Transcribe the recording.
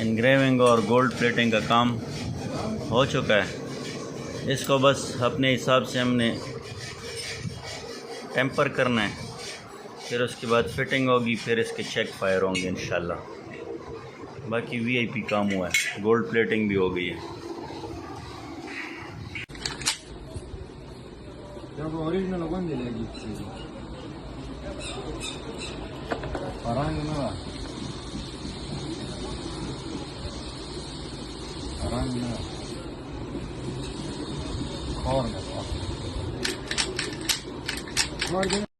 Engraving और gold plating का काम हो चुका है। इसको बस अपने हिसाब से हमने टेम्पर करना है, फिर उसके बाद फिटिंग होगी, फिर इसके चेक फायर होंगे इंशाल्लाह। बाकी वीआईपी काम हुआ है, गोल्ड प्लेटिंग भी हो गई है। ओरिजिनल कौन दिलेगी और